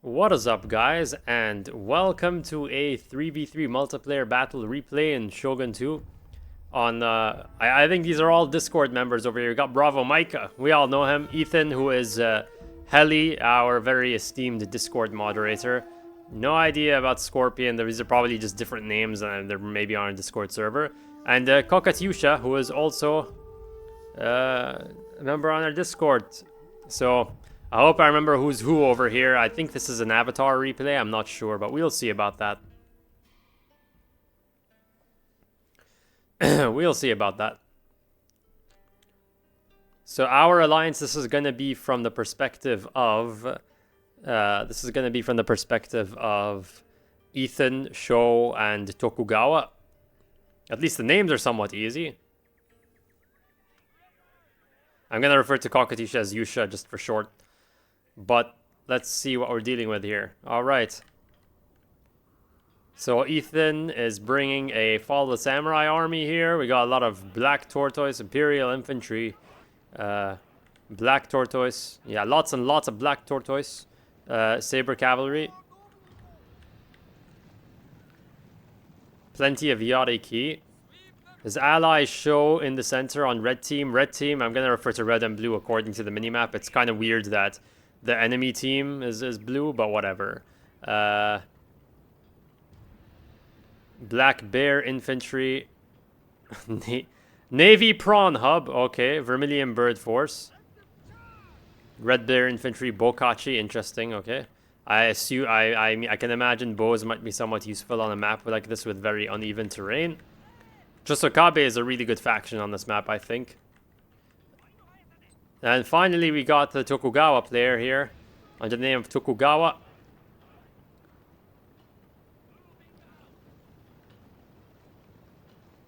What is up, guys, and welcome to a 3v3 multiplayer battle replay in Shogun 2 on, I think these are all Discord members over here. We got Bravo Micah, we all know him. Ethan, who is Heli, our very esteemed Discord moderator. No idea about Scorpion, these are probably just different names and they're maybe on a Discord server. And Kokatyusha, who is also a member on our Discord. So I hope I remember who's who over here. I think this is an avatar replay. I'm not sure, but we'll see about that. We'll see about that. So our alliance, this is going to be from the perspective of... Ethan, Sho, and Tokugawa. At least the names are somewhat easy. I'm going to refer to Kokatyusha as Yusha just for short. But let's see what we're dealing with here. Alright. So Ethan is bringing a Fall of the Samurai army here. We got a lot of Black Tortoise, Imperial Infantry, Black Tortoise. Yeah, lots and lots of Black Tortoise. Saber Cavalry. Plenty of Yari Key. His allies show in the center on red team. Red team, I'm going to refer to red and blue according to the minimap. It's kind of weird that the enemy team is blue, but whatever. Black Bear Infantry. Navy Prawn Hub. Okay, Vermilion Bird Force. Red Bear Infantry, Bokachi. Interesting, okay. I assume, I can imagine bows might be somewhat useful on a map like this with very uneven terrain. Chosokabe is a really good faction on this map, I think. And finally, we got the Tokugawa player here, under the name of Tokugawa.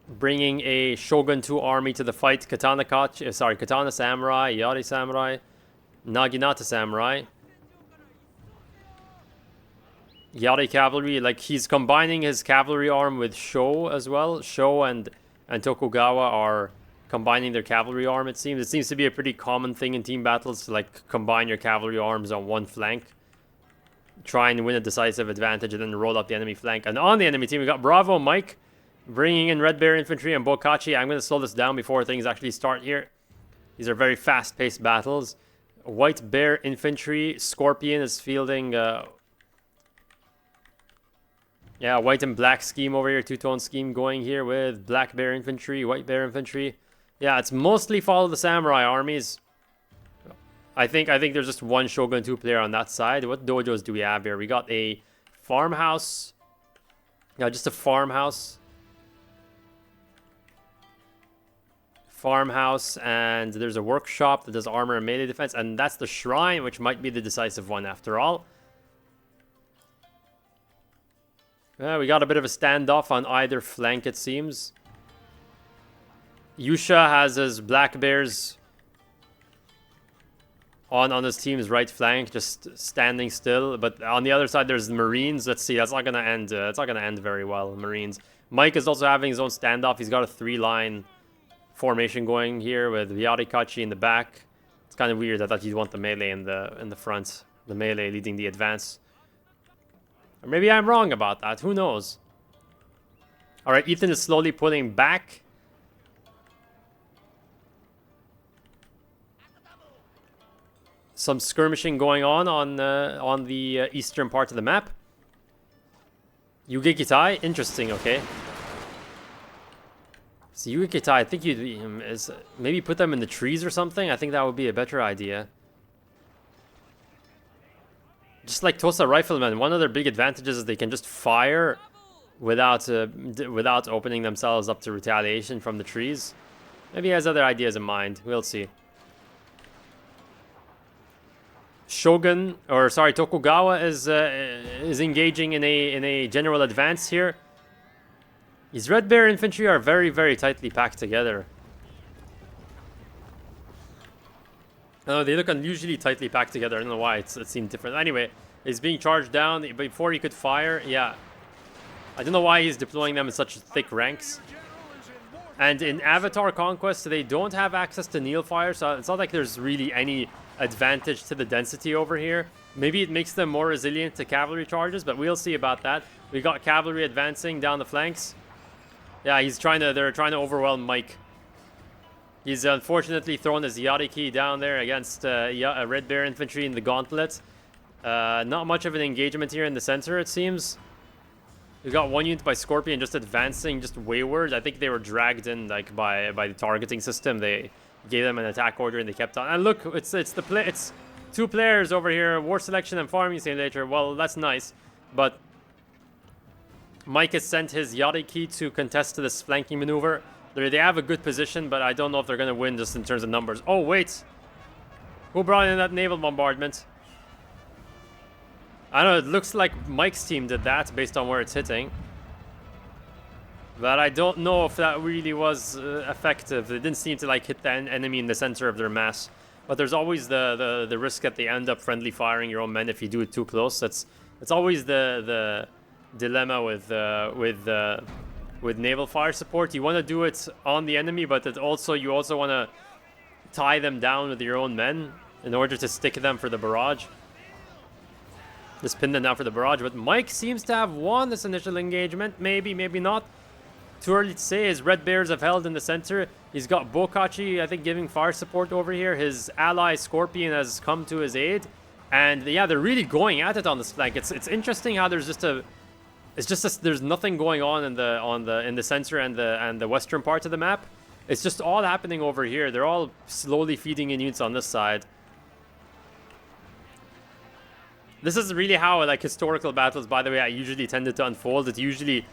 Bringing a Shogun 2 army to the fight. Katana Samurai, Yari Samurai, Naginata Samurai. Yari Cavalry, like he's combining his cavalry arm with Sho as well. Sho and Tokugawa are combining their cavalry arm, it seems. It seems to be a pretty common thing in team battles to like combine your cavalry arms on one flank. Try and win a decisive advantage and then roll up the enemy flank. And on the enemy team, we got Bravo Mike bringing in Red Bear Infantry and Bokachi. I'm going to slow this down before things actually start here. These are very fast-paced battles. White Bear Infantry. Scorpion is fielding... yeah, white and black scheme over here. Two-tone scheme going here with Black Bear Infantry, White Bear Infantry. Yeah, it's mostly follow the samurai armies. I think there's just one Shogun 2 player on that side. What dojos do we have here? We got a farmhouse. Yeah, just a farmhouse. Farmhouse, and there's a workshop that does armor and melee defense. And that's the shrine, which might be the decisive one after all. We got a bit of a standoff on either flank, it seems. Yusha has his Black Bears on his team's right flank, just standing still. But on the other side, there's the Marines. Let's see, that's not gonna end. It's not gonna end very well. Marines. Mike is also having his own standoff. He's got a 3-line formation going here with Yarikachi in the back. It's kind of weird. I thought you'd want the melee in the front, the melee leading the advance. Or maybe I'm wrong about that. Who knows? Alright, Ethan is slowly pulling back. Some skirmishing going on the eastern part of the map. Yugekitai, interesting, okay. So Yugekitai, I think you'd maybe put them in the trees or something. I think that would be a better idea. Just like Tosa Riflemen, one of their big advantages is they can just fire without opening themselves up to retaliation from the trees. Maybe he has other ideas in mind. We'll see. Tokugawa is engaging in a general advance here. These Red Bear Infantry are very, very tightly packed together. No, they look unusually tightly packed together. I don't know why it seemed different. Anyway, he's being charged down before he could fire. Yeah. I don't know why he's deploying them in such thick ranks. And in Avatar Conquest, they don't have access to Neil fire, so it's not like there's really any advantage to the density over here. Maybe it makes them more resilient to cavalry charges, but we'll see about that. We got cavalry advancing down the flanks. Yeah, they're trying to overwhelm Mike. He's unfortunately thrown his Yachty key down there against Red Bear infantry in the gauntlet. Not much of an engagement here in the center, it seems. We got one unit by Scorpion just advancing, just wayward. I think they were dragged in like by the targeting system. They gave them an attack order and they kept on. And look, it's two players over here, War Selection and Farming Simulator. Well, that's nice, but Mike has sent his Yachty key to contest this flanking maneuver. They have a good position, but I don't know if they're going to win just in terms of numbers. Oh, wait. Who brought in that naval bombardment? I don't know, it looks like Mike's team did that based on where it's hitting. But I don't know if that really was effective. They didn't seem to like hit the enemy in the center of their mass. But there's always the risk that they end up friendly firing your own men if you do it too close. That's always the dilemma with naval fire support. You want to do it on the enemy, but you also want to tie them down with your own men in order to stick them for the barrage. Just pin them down for the barrage. But Mike seems to have won this initial engagement. Maybe, maybe not. Too early to say. His Red Bears have held in the center. He's got Bokachi, I think, giving fire support over here. His ally Scorpion has come to his aid. And yeah, they're really going at it on this flank. It's interesting how there's just there's nothing going on in the center and the western part of the map. It's just all happening over here. They're all slowly feeding in units on this side. This is really how like historical battles, by the way, I usually tended to unfold. It's usually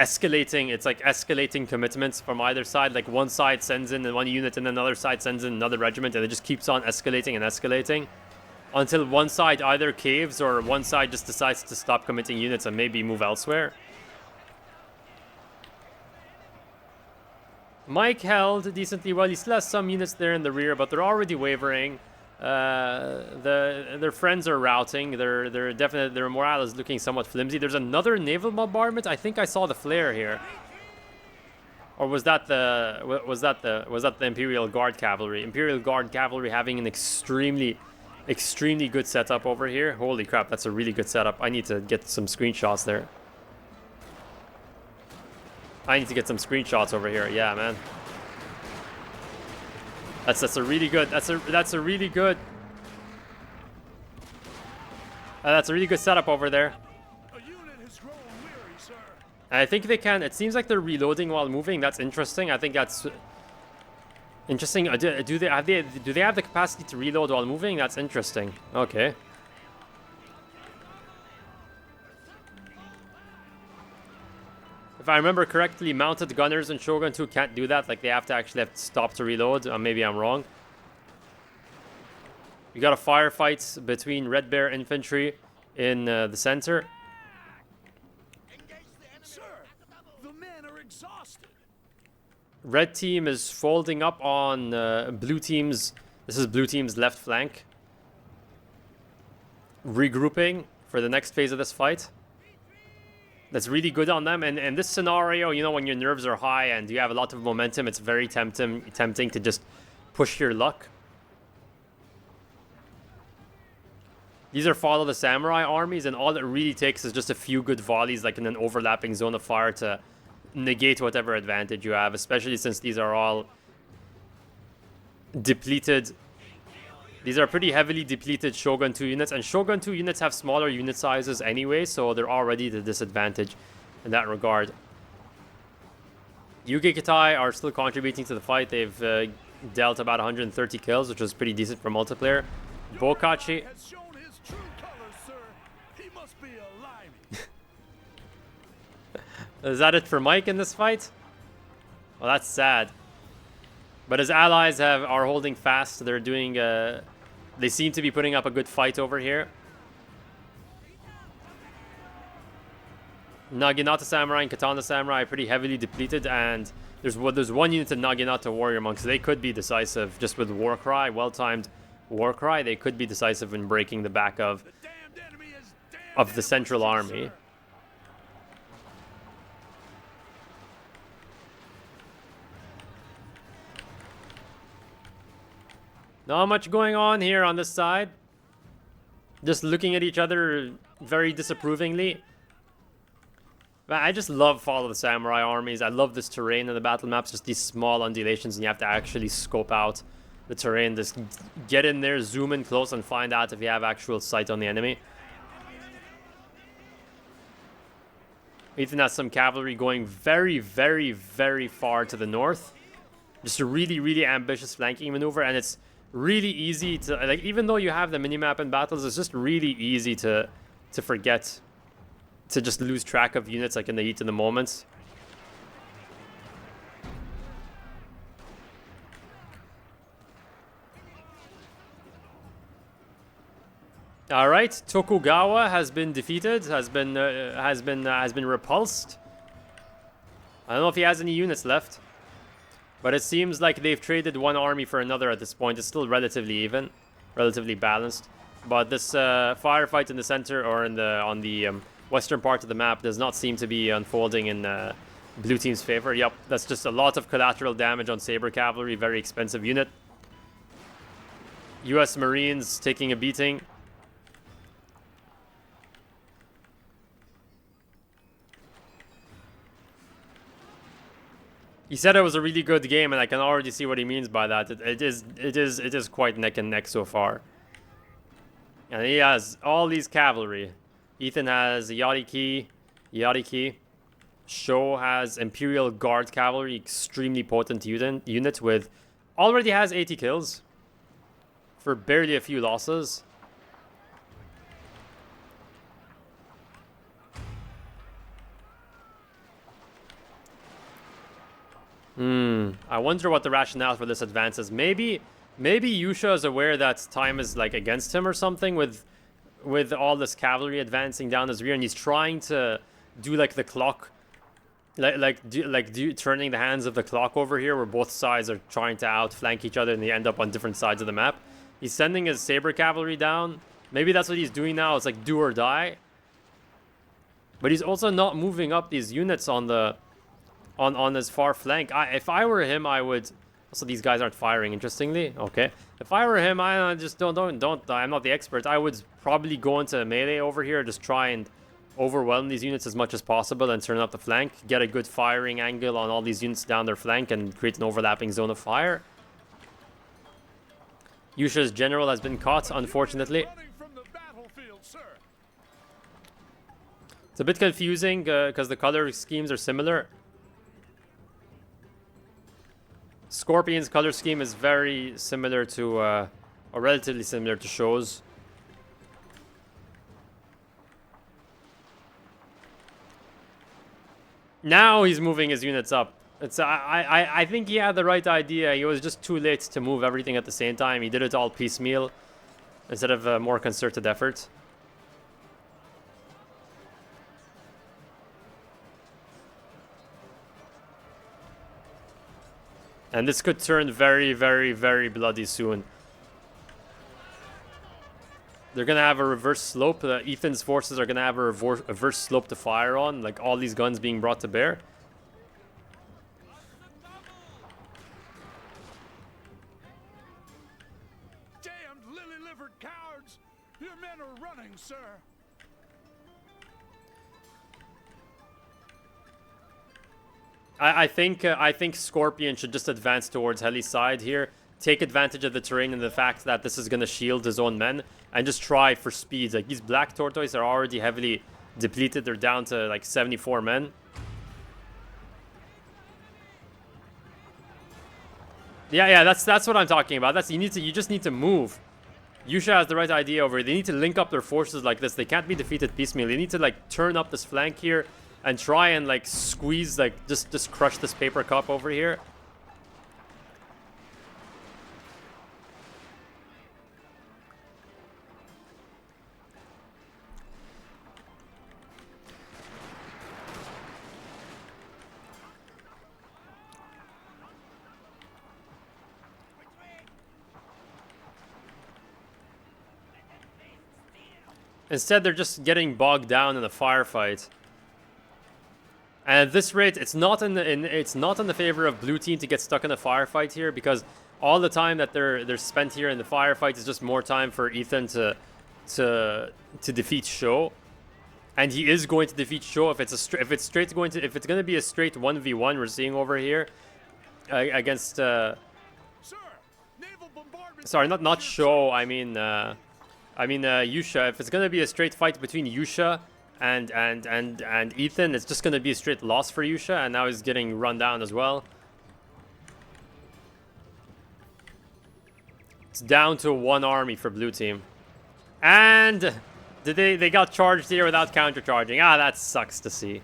escalating. It's like escalating commitments from either side. Like one side sends in one unit and another side sends in another regiment, and it just keeps on escalating and escalating until one side either caves or one side just decides to stop committing units and maybe move elsewhere. Mike held decently well. He still has some units there in the rear, but they're already wavering. Their friends are routing. Their morale is looking somewhat flimsy. There's another naval bombardment. I think I saw the flare here. Or was that the Imperial Guard Cavalry? Imperial Guard Cavalry having an extremely good setup over here. Holy crap, that's a really good setup. I need to get some screenshots there. I need to get some screenshots over here. Yeah, man. That's a really good. That's a really good setup over there. And I think they can. It seems like they're reloading while moving. That's interesting. I think that's interesting. Do they have the capacity to reload while moving? That's interesting. Okay. If I remember correctly, mounted gunners in Shogun 2 can't do that. Like, they have to stop to reload. Maybe I'm wrong. We got a firefight between Red Bear infantry in the center. Sir, the men are exhausted. Red team is folding up on blue team's... This is blue team's left flank. Regrouping for the next phase of this fight. That's really good on them. And in this scenario, you know, when your nerves are high and you have a lot of momentum, it's very tempting to just push your luck. These are follow the samurai armies, and all it really takes is just a few good volleys, like in an overlapping zone of fire, to negate whatever advantage you have, especially since these are all depleted. These are pretty heavily depleted Shogun 2 units, and Shogun 2 units have smaller unit sizes anyway, so they're already at a disadvantage in that regard. Yugekitai are still contributing to the fight. They've dealt about 130 kills, which was pretty decent for multiplayer. Bokachi... Is that it for Mike in this fight? Well, that's sad. But his allies are holding fast. They're doing... they seem to be putting up a good fight over here. Naginata Samurai and Katana Samurai are pretty heavily depleted, and there's one unit of Naginata Warrior Monks. They could be decisive just with Warcry, well-timed Warcry. They could be decisive in breaking the back of the Central Army. Not much going on here on this side. just looking at each other very disapprovingly. Man, I just love Follow the Samurai armies. I love this terrain in the battle maps, just these small undulations, and you have to actually scope out the terrain. Just get in there, zoom in close, and find out if you have actual sight on the enemy. Ethan has some cavalry going very, very, very far to the north. Just a really, really ambitious flanking maneuver, and it's really easy to, like, even though you have the minimap in battles, it's just really easy to forget, to just lose track of units, like, in the heat of the moment. All right, Tokugawa has been defeated, has been repulsed. I don't know if he has any units left, but it seems like they've traded one army for another at this point. It's still relatively even, relatively balanced. But this firefight in the center, or in the on the western part of the map, does not seem to be unfolding in blue team's favor. Yep, that's just a lot of collateral damage on Saber Cavalry, very expensive unit. US Marines taking a beating. He said it was a really good game, and I can already see what he means by that. It is quite neck and neck so far. And he has all these cavalry. Ethan has Yariki. Sho has Imperial Guard Cavalry, extremely potent unit with already has 80 kills for barely a few losses. I wonder what the rationale for this advance is. Maybe Yusha is aware that time is, like, against him or something with all this cavalry advancing down his rear, and he's trying to do, like, the clock, turning the hands of the clock over here, where both sides are trying to outflank each other and they end up on different sides of the map. He's sending his Saber Cavalry down. Maybe that's what he's doing now. It's like do or die. But he's also not moving up these units on the on his far flank. If I were him, I would. Also, these guys aren't firing, interestingly. Okay. If I were him, I just don't. I'm not the expert. I would probably go into melee over here, just try and overwhelm these units as much as possible and turn up the flank, get a good firing angle on all these units down their flank, and create an overlapping zone of fire. Yusha's general has been caught, unfortunately. It's a bit confusing because the color schemes are similar. Scorpion's color scheme is very similar to, or relatively similar to Sho's. Now he's moving his units up. It's I think he had the right idea. He was just too late to move everything at the same time. He did it all piecemeal instead of a more concerted effort. And this could turn very, very, very bloody soon. They're going to have a reverse slope. Ethan's forces are going to have a reverse slope to fire on. Like all these guns being brought to bear. Damned lily-livered cowards! Your men are running, sir. I think Scorpion should just advance towards Heli's side here, take advantage of the terrain and the fact that this is going to shield his own men, and just try for speed. Like, these Black Tortoise are already heavily depleted. They're down to like 74 men. Yeah, that's what I'm talking about. You just need to move. Yusha has the right idea over here. They need to link up their forces like this. They can't be defeated piecemeal. They need to, like, turn up this flank here and try and, like, squeeze, like, just crush this paper cup over here. Instead, they're just getting bogged down in a firefight. And at this rate, it's not in the favor of blue team to get stuck in a firefight here, because all the time that they're spent here in the firefight is just more time for Ethan to to defeat Sho, and he is going to defeat Sho if it's going to be a straight 1v1 we're seeing over here against Sir, naval bombardment. sorry, not Sho. I mean Yusha. If it's gonna be a straight fight between Yusha and Ethan, it's just gonna be a straight loss for Yusha, and now he's getting run down as well. It's down to one army for blue team. And they got charged here without countercharging. Ah, that sucks to see.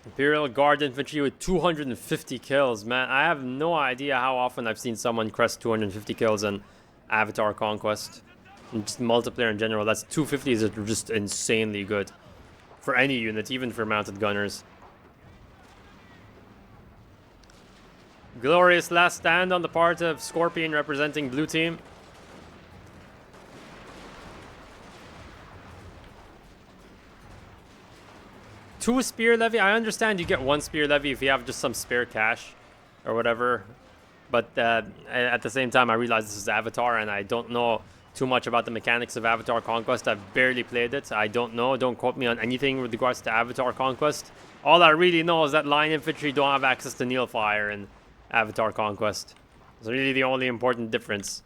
Imperial Guard Infantry with 250 kills, man. I have no idea how often I've seen someone crest 250 kills in Avatar Conquest. And just multiplayer in general. That's 250 is just insanely good. For any unit, even for mounted gunners. Glorious last stand on the part of Scorpion representing blue team. Two spear levy. I understand you get one spear levy if you have just some spare cash or whatever, but at the same time I realize this is Avatar and I don't know too much about the mechanics of Avatar Conquest. I've barely played it. I don't know. Don't quote me on anything with regards to Avatar Conquest. All I really know is that line infantry don't have access to Neil Fire in Avatar Conquest. It's really the only important difference.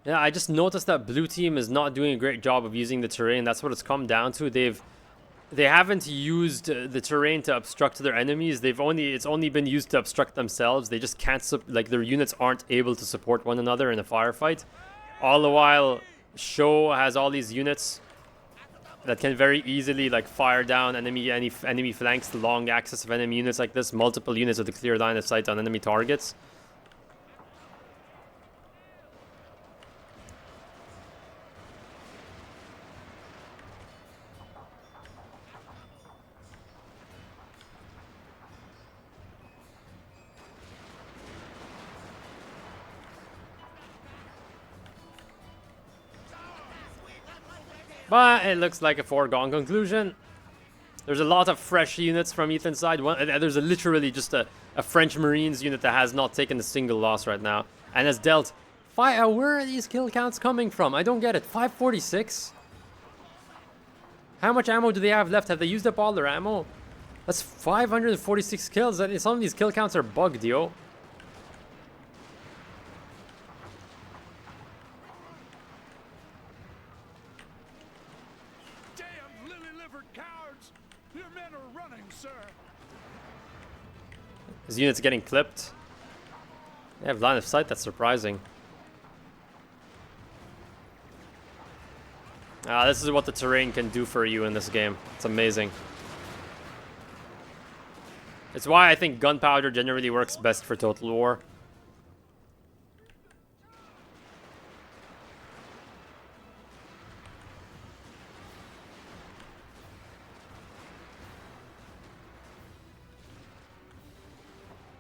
Yeah, I just noticed that blue team is not doing a great job of using the terrain. That's what it's come down to. They haven't used the terrain to obstruct their enemies. It's only been used to obstruct themselves. They just can't like their units aren't able to support one another in a firefight. All the while, Sho has all these units that can very easily like fire down enemy flanks, the long axis of enemy units like this, multiple units with a clear line of sight on enemy targets. But it looks like a foregone conclusion. There's a lot of fresh units from Ethan's side. There's literally just a French Marines unit that has not taken a single loss right now. And has dealt... Where are these kill counts coming from? I don't get it. 546? How much ammo do they have left? Have they used up all their ammo? That's 546 kills. Some of these kill counts are bugged, yo. His unit's getting clipped. They have line of sight, that's surprising. This is what the terrain can do for you in this game. It's amazing. It's why I think gunpowder generally works best for Total War.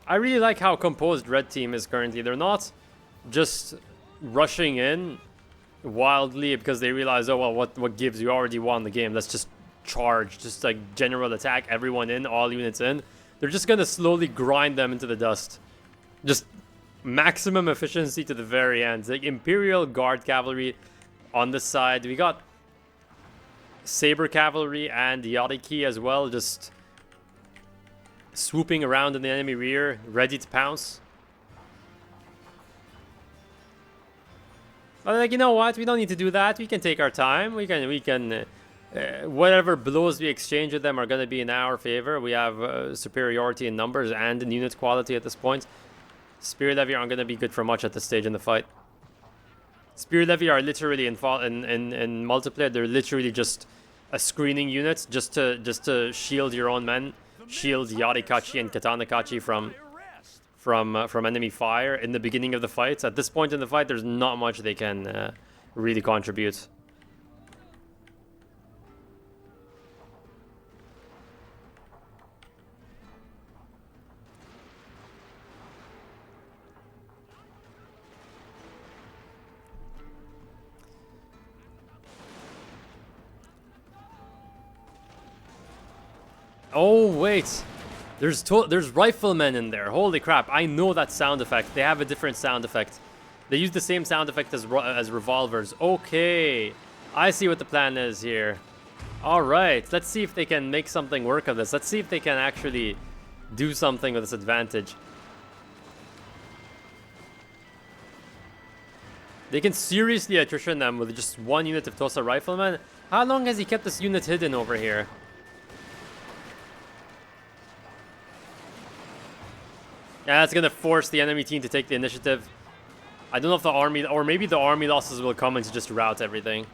I really like how composed red team is currently. They're not just rushing in wildly because they realize, oh well, what gives? You already won the game. Let's just charge, just like general attack, everyone in, all units in. They're just gonna slowly grind them into the dust. Just maximum efficiency to the very end. Like Imperial Guard Cavalry on this side. We got Saber Cavalry and Yadiki as well, just swooping around in the enemy rear, ready to pounce. But like, you know what? We don't need to do that. We can take our time. We can whatever blows we exchange with them are going to be in our favor. We have superiority in numbers and in unit quality at this point. Spear Levy aren't going to be good for much at this stage in the fight. Spear Levy are literally in multiplayer. They're literally just a screening unit just to shield your own men. Shield Yarikachi and Katanakachi from enemy fire in the beginning of the fights. At this point in the fight, there's not much they can really contribute. Oh wait, there's riflemen in there. Holy crap! I know that sound effect. They have a different sound effect. They use the same sound effect as revolvers. Okay, I see what the plan is here. All right, let's see if they can make something work of this. Let's see if they can actually do something with this advantage. They can seriously attrition them with just one unit of Tosa riflemen. How long has he kept this unit hidden over here? Yeah, that's gonna force the enemy team to take the initiative. I don't know if the army, or maybe the army losses will come and just rout everything.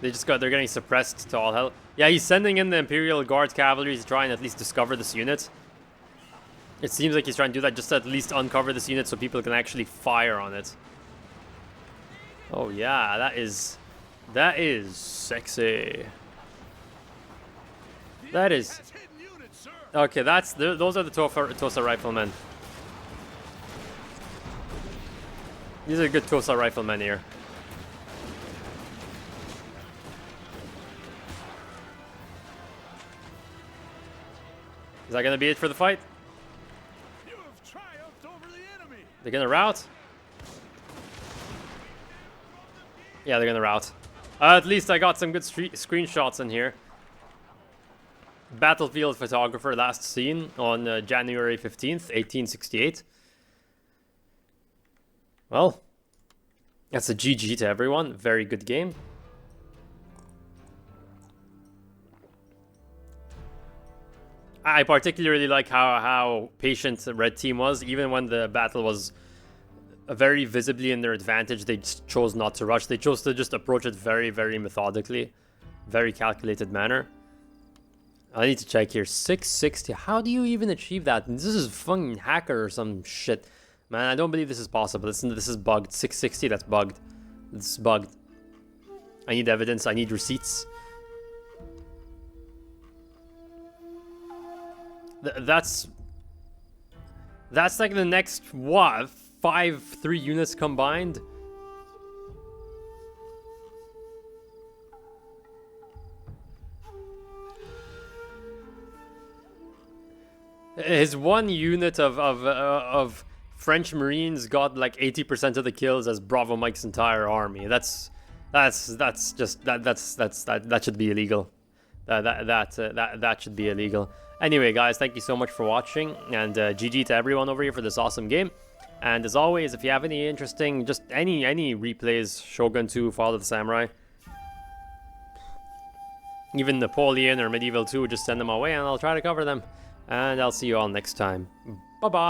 They're getting suppressed to all hell. Yeah, he's sending in the Imperial Guard cavalry to try and at least discover this unit. It seems like he's trying to do that just to at least uncover this unit so people can actually fire on it. Oh yeah, that is sexy. That is. Okay, those are the Tosa riflemen. These are good Tosa riflemen here. Is that gonna be it for the fight? You have triumphed over the enemy. They're gonna rout? Yeah, they're gonna rout. At least I got some good screenshots in here. Battlefield photographer last seen on January 15th, 1868. Well, that's a GG to everyone. Very good game. I particularly like how patient the red team was. Even when the battle was very visibly in their advantage, they just chose not to rush. They chose to just approach it very, very methodically. Very calculated manner. I need to check here. 660. How do you even achieve that? This is fucking hacker or some shit. Man, I don't believe this is possible. This is bugged. 660, that's bugged. This is bugged. I need evidence. I need receipts. That's like the next, what, 3 units combined? His one unit of French Marines got like 80% of the kills as Bravo Mike's entire army. That should be illegal. That should be illegal. Anyway, guys, thank you so much for watching, and GG to everyone over here for this awesome game. And as always, if you have any interesting, just any replays, Shogun 2, Fall of the Samurai, even Napoleon or Medieval 2, just send them away and I'll try to cover them. And I'll see you all next time. Bye-bye!